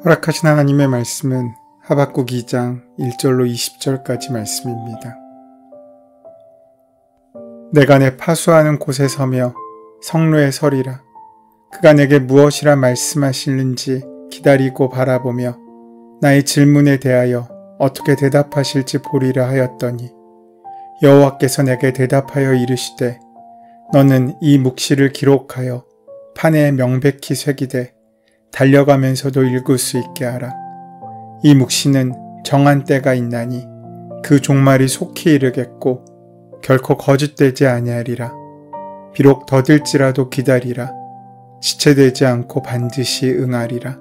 허락하신 하나님의 말씀은 하박국 2장 1절로 20절까지 말씀입니다. 내가 내 파수하는 곳에 서며 성루에 서리라. 그가 내게 무엇이라 말씀하실는지 기다리고 바라보며 나의 질문에 대하여 어떻게 대답하실지 보리라 하였더니 여호와께서 내게 대답하여 이르시되 너는 이 묵시를 기록하여 판에 명백히 새기되 달려가면서도 읽을 수 있게 하라. 이 묵시는 정한 때가 있나니 그 종말이 속히 이르겠고 결코 거짓되지 아니하리라. 비록 더딜지라도 기다리라. 지체되지 않고 반드시 응하리라.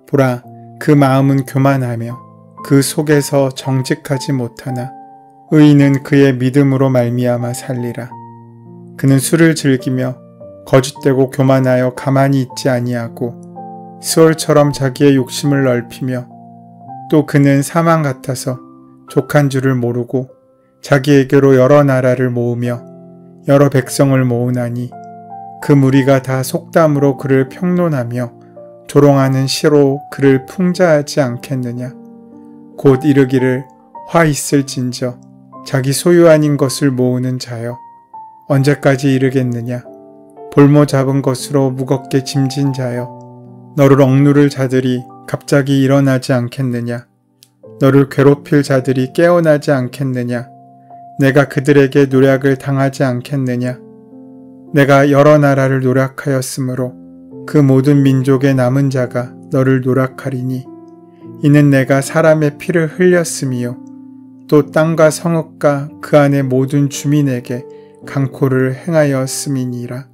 보라, 그 마음은 교만하며 그 속에서 정직하지 못하나 의인은 그의 믿음으로 말미암아 살리라. 그는 술을 즐기며 거짓되고 교만하여 가만히 있지 아니하고 수월처럼 자기의 욕심을 넓히며 또 그는 사망 같아서 족한 줄을 모르고 자기에게로 여러 나라를 모으며 여러 백성을 모으나니 그 무리가 다 속담으로 그를 평론하며 조롱하는 시로 그를 풍자하지 않겠느냐. 곧 이르기를 화 있을진저 자기 소유 아닌 것을 모으는 자여 언제까지 이르겠느냐. 볼모 잡은 것으로 무겁게 짐진 자여 너를 억누를 자들이 갑자기 일어나지 않겠느냐. 너를 괴롭힐 자들이 깨어나지 않겠느냐. 내가 그들에게 노략을 당하지 않겠느냐. 내가 여러 나라를 노략하였으므로 그 모든 민족의 남은 자가 너를 노략하리니 이는 내가 사람의 피를 흘렸으며 또 땅과 성읍과 그 안의 모든 주민에게 강포를 행하였음이니라.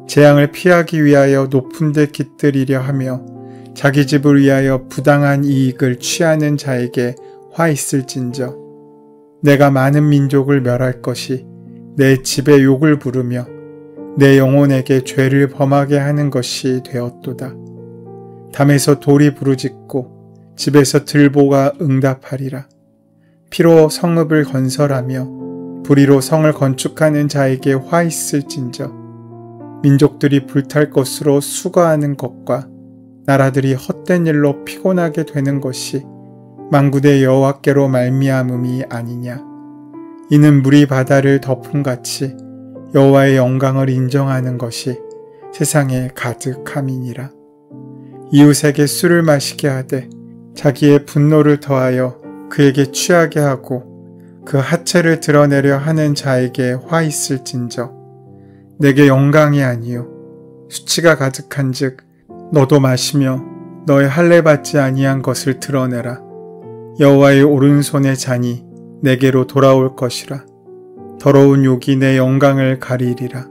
재앙을 피하기 위하여 높은 데 깃들이려 하며 자기 집을 위하여 부당한 이익을 취하는 자에게 화 있을진저 내가 많은 민족을 멸할 것이 내 집에 욕을 부르며 내 영혼에게 죄를 범하게 하는 것이 되었도다. 담에서 돌이 부르짖고 집에서 들보가 응답하리라. 피로 성읍을 건설하며 불의로 성을 건축하는 자에게 화 있을진저 민족들이 불탈 것으로 수거하는 것과 나라들이 헛된 일로 피곤하게 되는 것이 만군의 여호와께로 말미암음이 아니냐. 이는 물이 바다를 덮음같이 여호와의 영광을 인정하는 것이 세상에 가득함이니라. 이웃에게 술을 마시게 하되 자기의 분노를 더하여 그에게 취하게 하고 그 하체를 드러내려 하는 자에게 화 있을진저 내게 영광이 아니요 수치가 가득한즉 너도 마시며 너의 할례 받지 아니한 것을 드러내라. 여호와의 오른손의 잔이 내게로 돌아올 것이라. 더러운 욕이 내 영광을 가리리라.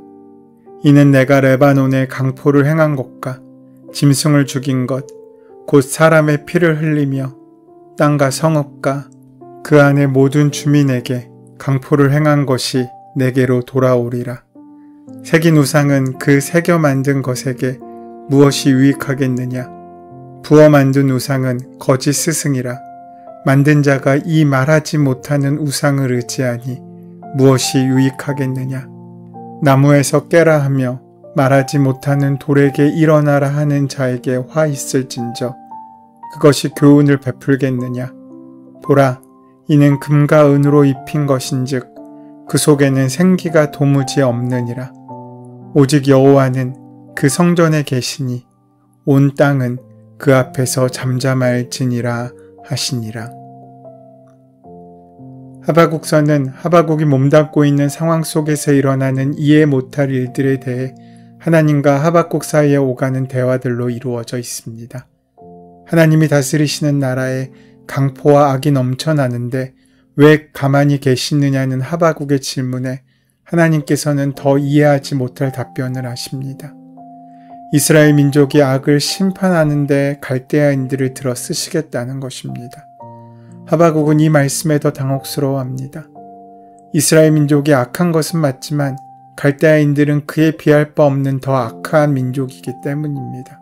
이는 내가 레바논에 강포를 행한 것과 짐승을 죽인 것 곧 사람의 피를 흘리며 땅과 성읍과 그 안의 모든 주민에게 강포를 행한 것이 내게로 돌아오리라. 새긴 우상은 그 새겨 만든 것에게 무엇이 유익하겠느냐. 부어 만든 우상은 거짓 스승이라. 만든 자가 이 말하지 못하는 우상을 의지하니 무엇이 유익하겠느냐. 나무에서 깨라 하며 말하지 못하는 돌에게 일어나라 하는 자에게 화 있을진저 그것이 교훈을 베풀겠느냐. 보라, 이는 금과 은으로 입힌 것인즉 그 속에는 생기가 도무지 없느니라. 오직 여호와는 그 성전에 계시니 온 땅은 그 앞에서 잠잠할지니라 하시니라. 하박국서는 하박국이 몸담고 있는 상황 속에서 일어나는 이해 못할 일들에 대해 하나님과 하박국 사이에 오가는 대화들로 이루어져 있습니다. 하나님이 다스리시는 나라에 강포와 악이 넘쳐나는데 왜 가만히 계시느냐는 하박국의 질문에 하나님께서는 더 이해하지 못할 답변을 하십니다. 이스라엘 민족이 악을 심판하는데 갈대아인들을 들어 쓰시겠다는 것입니다. 하박국은 이 말씀에 더 당혹스러워합니다. 이스라엘 민족이 악한 것은 맞지만 갈대아인들은 그에 비할 바 없는 더 악한 민족이기 때문입니다.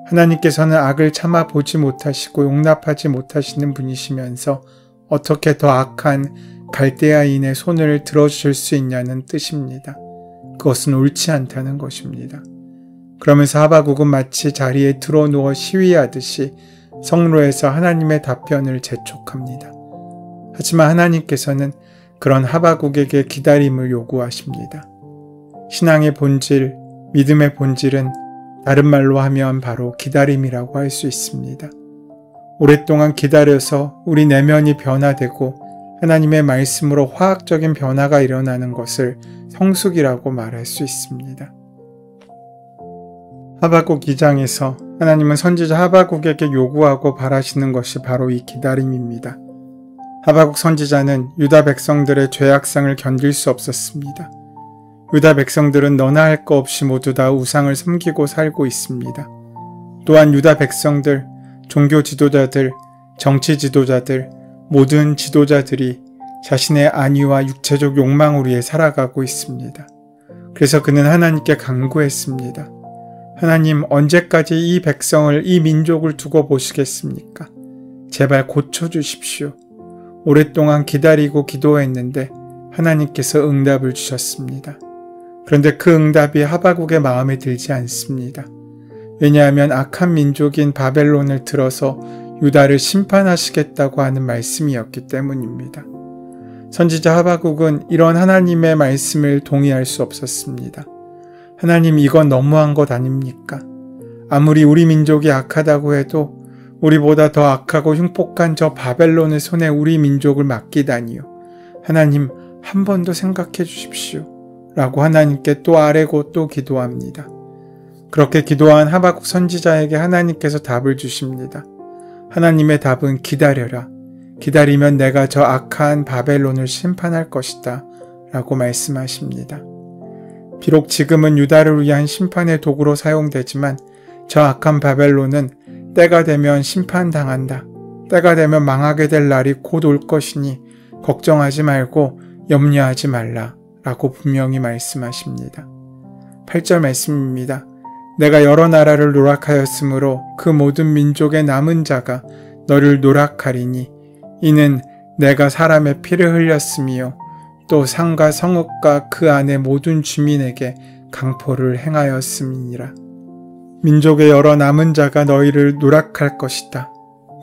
하나님께서는 악을 참아 보지 못하시고 용납하지 못하시는 분이시면서 어떻게 더 악한 갈대아인의 손을 들어주실 수 있냐는 뜻입니다. 그것은 옳지 않다는 것입니다. 그러면서 하바국은 마치 자리에 드러누워 시위하듯이 성로에서 하나님의 답변을 재촉합니다. 하지만 하나님께서는 그런 하바국에게 기다림을 요구하십니다. 신앙의 본질, 믿음의 본질은 다른 말로 하면 바로 기다림이라고 할 수 있습니다. 오랫동안 기다려서 우리 내면이 변화되고 하나님의 말씀으로 화학적인 변화가 일어나는 것을 성숙이라고 말할 수 있습니다. 하바국 2장에서 하나님은 선지자 하바국에게 요구하고 바라시는 것이 바로 이 기다림입니다. 하바국 선지자는 유다 백성들의 죄악성을 견딜 수 없었습니다. 유다 백성들은 너나 할 거 없이 모두 다 우상을 섬기고 살고 있습니다. 또한 유다 백성들, 종교 지도자들, 정치 지도자들, 모든 지도자들이 자신의 안위와 육체적 욕망을 위해 살아가고 있습니다. 그래서 그는 하나님께 간구했습니다. 하나님, 언제까지 이 백성을, 이 민족을 두고 보시겠습니까? 제발 고쳐주십시오. 오랫동안 기다리고 기도했는데 하나님께서 응답을 주셨습니다. 그런데 그 응답이 하바국의 마음에 들지 않습니다. 왜냐하면 악한 민족인 바벨론을 들어서 유다를 심판하시겠다고 하는 말씀이었기 때문입니다. 선지자 하바국은 이런 하나님의 말씀을 동의할 수 없었습니다. 하나님, 이건 너무한 것 아닙니까? 아무리 우리 민족이 악하다고 해도 우리보다 더 악하고 흉폭한 저 바벨론의 손에 우리 민족을 맡기다니요. 하나님, 한 번 더 생각해 주십시오. 라고 하나님께 또 아뢰고 또 기도합니다. 그렇게 기도한 하바국 선지자에게 하나님께서 답을 주십니다. 하나님의 답은 기다려라. 기다리면 내가 저 악한 바벨론을 심판할 것이다. 라고 말씀하십니다. 비록 지금은 유다를 위한 심판의 도구로 사용되지만 저 악한 바벨론은 때가 되면 심판당한다. 때가 되면 망하게 될 날이 곧 올 것이니 걱정하지 말고 염려하지 말라. 라고 분명히 말씀하십니다. 8절 말씀입니다. 내가 여러 나라를 노락하였으므로 그 모든 민족의 남은 자가 너를 노락하리니 이는 내가 사람의 피를 흘렸으며 또 산과 성읍과 그 안의 모든 주민에게 강포를 행하였음이니라. 민족의 여러 남은 자가 너희를 노락할 것이다.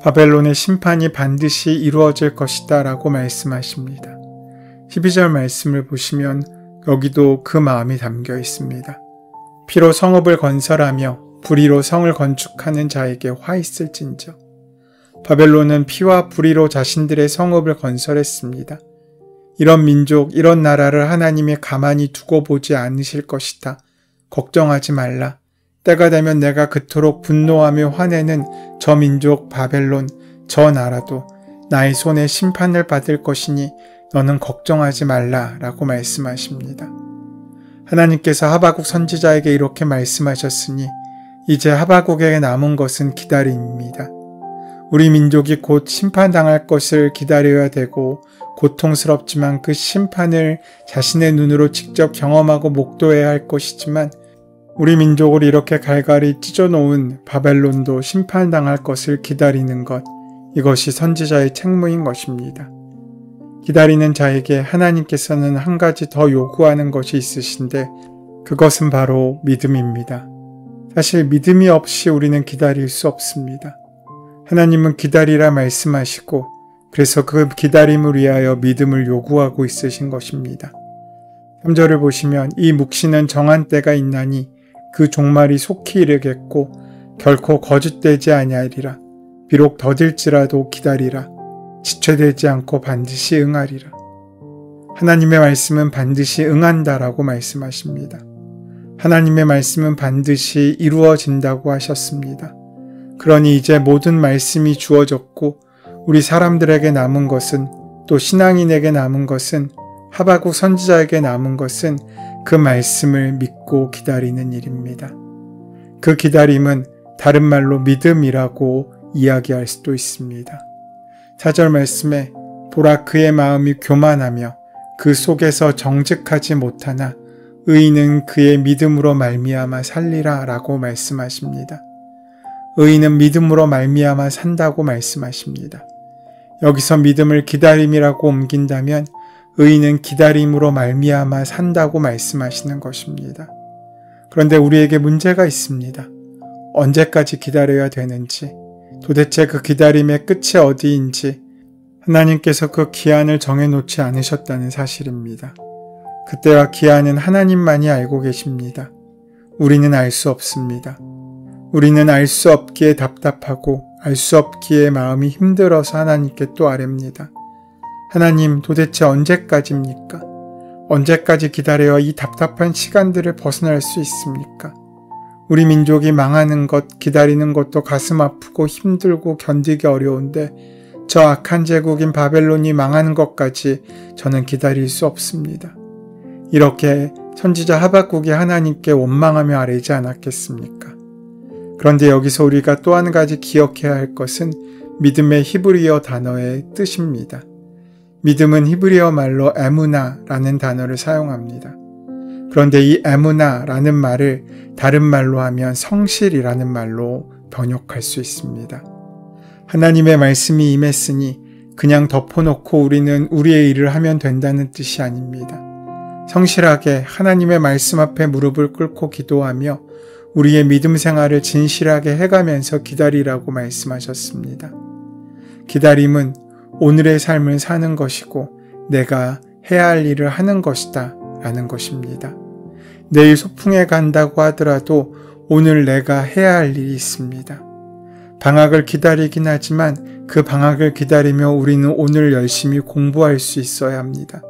바벨론의 심판이 반드시 이루어질 것이다 라고 말씀하십니다. 12절 말씀을 보시면 여기도 그 마음이 담겨 있습니다. 피로 성읍을 건설하며 불의로 성을 건축하는 자에게 화 있을진저. 바벨론은 피와 불의로 자신들의 성읍을 건설했습니다. 이런 민족, 이런 나라를 하나님이 가만히 두고 보지 않으실 것이다. 걱정하지 말라. 때가 되면 내가 그토록 분노하며 화내는 저 민족 바벨론, 저 나라도 나의 손에 심판을 받을 것이니 너는 걱정하지 말라 라고 말씀하십니다. 하나님께서 하바국 선지자에게 이렇게 말씀하셨으니 이제 하바국에게 남은 것은 기다림입니다. 우리 민족이 곧 심판당할 것을 기다려야 되고 고통스럽지만 그 심판을 자신의 눈으로 직접 경험하고 목도해야 할 것이지만 우리 민족을 이렇게 갈갈이 찢어놓은 바벨론도 심판당할 것을 기다리는 것, 이것이 선지자의 책무인 것입니다. 기다리는 자에게 하나님께서는 한 가지 더 요구하는 것이 있으신데 그것은 바로 믿음입니다. 사실 믿음이 없이 우리는 기다릴 수 없습니다. 하나님은 기다리라 말씀하시고 그래서 그 기다림을 위하여 믿음을 요구하고 있으신 것입니다. 3절을 보시면 이 묵시는 정한 때가 있나니 그 종말이 속히 이르겠고 결코 거짓되지 아니하리라. 비록 더딜지라도 기다리라. 지체되지 않고 반드시 응하리라. 하나님의 말씀은 반드시 응한다라고 말씀하십니다. 하나님의 말씀은 반드시 이루어진다고 하셨습니다. 그러니 이제 모든 말씀이 주어졌고 우리 사람들에게 남은 것은 또 신앙인에게 남은 것은 하바국 선지자에게 남은 것은 그 말씀을 믿고 기다리는 일입니다. 그 기다림은 다른 말로 믿음이라고 이야기할 수도 있습니다. 4절 말씀에 보라 그의 마음이 교만하며 그 속에서 정직하지 못하나 의인은 그의 믿음으로 말미암아 살리라 라고 말씀하십니다. 의인은 믿음으로 말미암아 산다고 말씀하십니다. 여기서 믿음을 기다림이라고 옮긴다면 의인은 기다림으로 말미암아 산다고 말씀하시는 것입니다. 그런데 우리에게 문제가 있습니다. 언제까지 기다려야 되는지, 도대체 그 기다림의 끝이 어디인지 하나님께서 그 기한을 정해놓지 않으셨다는 사실입니다. 그때와 기한은 하나님만이 알고 계십니다. 우리는 알 수 없습니다. 우리는 알 수 없기에 답답하고 알 수 없기에 마음이 힘들어서 하나님께 또 아뢰입니다. 하나님, 도대체 언제까지입니까? 언제까지 기다려야 이 답답한 시간들을 벗어날 수 있습니까? 우리 민족이 망하는 것, 기다리는 것도 가슴 아프고 힘들고 견디기 어려운데 저 악한 제국인 바벨론이 망하는 것까지 저는 기다릴 수 없습니다. 이렇게 선지자 하박국이 하나님께 원망하며 아뢰지 않았겠습니까? 그런데 여기서 우리가 또 한 가지 기억해야 할 것은 믿음의 히브리어 단어의 뜻입니다. 믿음은 히브리어 말로 에무나라는 단어를 사용합니다. 그런데 이 에무나라는 말을 다른 말로 하면 성실이라는 말로 번역할 수 있습니다. 하나님의 말씀이 임했으니 그냥 덮어놓고 우리는 우리의 일을 하면 된다는 뜻이 아닙니다. 성실하게 하나님의 말씀 앞에 무릎을 꿇고 기도하며 우리의 믿음 생활을 진실하게 해가면서 기다리라고 말씀하셨습니다. 기다림은 오늘의 삶을 사는 것이고 내가 해야 할 일을 하는 것이다 라는 것입니다. 내일 소풍에 간다고 하더라도 오늘 내가 해야 할 일이 있습니다. 방학을 기다리긴 하지만 그 방학을 기다리며 우리는 오늘 열심히 공부할 수 있어야 합니다.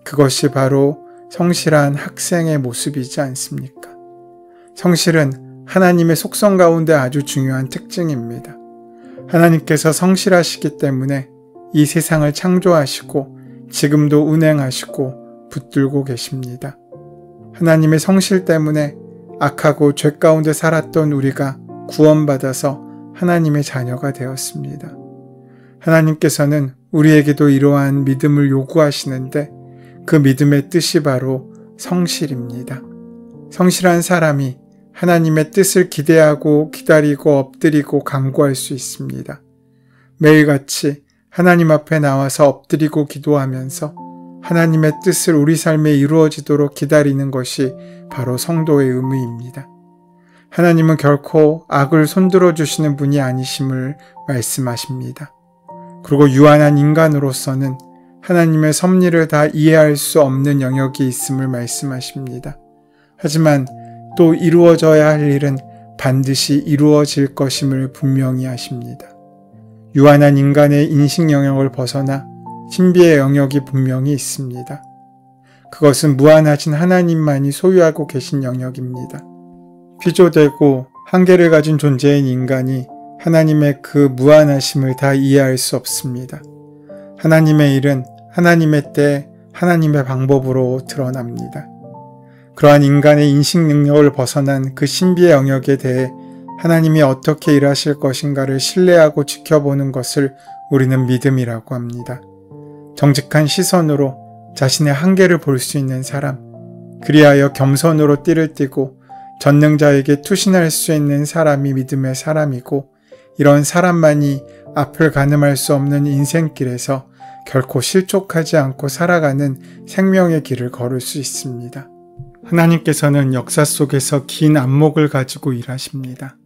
그것이 바로 성실한 학생의 모습이지 않습니까? 성실은 하나님의 속성 가운데 아주 중요한 특징입니다. 하나님께서 성실하시기 때문에 이 세상을 창조하시고 지금도 운행하시고 붙들고 계십니다. 하나님의 성실 때문에 악하고 죄 가운데 살았던 우리가 구원받아서 하나님의 자녀가 되었습니다. 하나님께서는 우리에게도 이러한 믿음을 요구하시는데 그 믿음의 뜻이 바로 성실입니다. 성실한 사람이 하나님의 뜻을 기대하고 기다리고 엎드리고 간구할 수 있습니다. 매일같이 하나님 앞에 나와서 엎드리고 기도하면서 하나님의 뜻을 우리 삶에 이루어지도록 기다리는 것이 바로 성도의 의무입니다. 하나님은 결코 악을 손들어 주시는 분이 아니심을 말씀하십니다. 그리고 유한한 인간으로서는 하나님의 섭리를 다 이해할 수 없는 영역이 있음을 말씀하십니다. 하지만 또 이루어져야 할 일은 반드시 이루어질 것임을 분명히 하십니다. 유한한 인간의 인식 영역을 벗어나 신비의 영역이 분명히 있습니다. 그것은 무한하신 하나님만이 소유하고 계신 영역입니다. 피조되고 한계를 가진 존재인 인간이 하나님의 그 무한하심을 다 이해할 수 없습니다. 하나님의 일은 하나님의 때 하나님의 방법으로 드러납니다. 그러한 인간의 인식 능력을 벗어난 그 신비의 영역에 대해 하나님이 어떻게 일하실 것인가를 신뢰하고 지켜보는 것을 우리는 믿음이라고 합니다. 정직한 시선으로 자신의 한계를 볼 수 있는 사람, 그리하여 겸손으로 띠를 띠고 전능자에게 투신할 수 있는 사람이 믿음의 사람이고 이런 사람만이 앞을 가늠할 수 없는 인생길에서 결코 실족하지 않고 살아가는 생명의 길을 걸을 수 있습니다. 하나님께서는 역사 속에서 긴 안목을 가지고 일하십니다.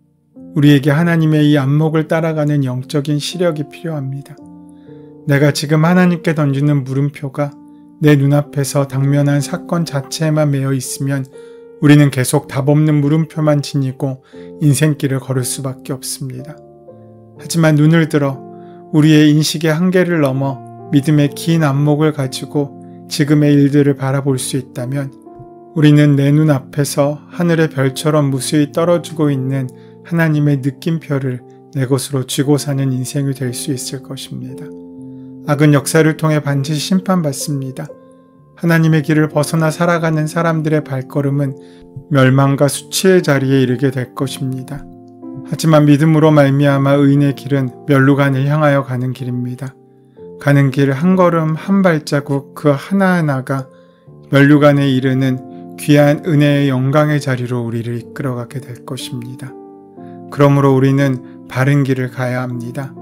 우리에게 하나님의 이 안목을 따라가는 영적인 시력이 필요합니다. 내가 지금 하나님께 던지는 물음표가 내 눈앞에서 당면한 사건 자체에만 매여 있으면 우리는 계속 답 없는 물음표만 지니고 인생길을 걸을 수밖에 없습니다. 하지만 눈을 들어 우리의 인식의 한계를 넘어 믿음의 긴 안목을 가지고 지금의 일들을 바라볼 수 있다면 우리는 내 눈앞에서 하늘의 별처럼 무수히 떨어지고 있는 하나님의 느낌표를 내 것으로 쥐고 사는 인생이 될 수 있을 것입니다. 악은 역사를 통해 반드시 심판받습니다. 하나님의 길을 벗어나 살아가는 사람들의 발걸음은 멸망과 수치의 자리에 이르게 될 것입니다. 하지만 믿음으로 말미암아 의인의 길은 멸루간을 향하여 가는 길입니다. 가는 길 한 걸음 한 발자국 그 하나하나가 멸루간에 이르는 귀한 은혜의 영광의 자리로 우리를 이끌어가게 될 것입니다. 그러므로 우리는 바른 길을 가야 합니다.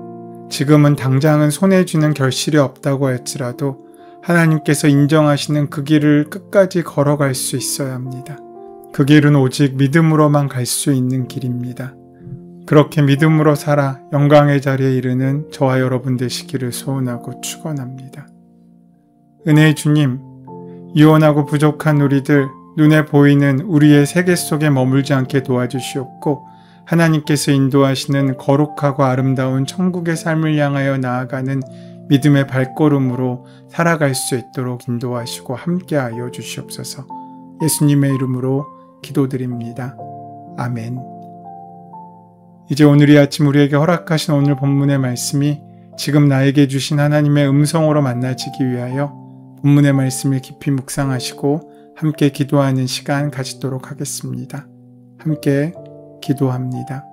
지금은 당장은 손에 쥐는 결실이 없다고 할지라도 하나님께서 인정하시는 그 길을 끝까지 걸어갈 수 있어야 합니다. 그 길은 오직 믿음으로만 갈 수 있는 길입니다. 그렇게 믿음으로 살아 영광의 자리에 이르는 저와 여러분 되시기를 소원하고 축원합니다. 은혜의 주님, 유언하고 부족한 우리들, 눈에 보이는 우리의 세계 속에 머물지 않게 도와주시옵고 하나님께서 인도하시는 거룩하고 아름다운 천국의 삶을 향하여 나아가는 믿음의 발걸음으로 살아갈 수 있도록 인도하시고 함께하여 주시옵소서. 예수님의 이름으로 기도드립니다. 아멘. 이제 오늘 이 아침 우리에게 허락하신 오늘 본문의 말씀이 지금 나에게 주신 하나님의 음성으로 만나지기 위하여 본문의 말씀을 깊이 묵상하시고 함께 기도하는 시간 가지도록 하겠습니다. 함께 기도합니다.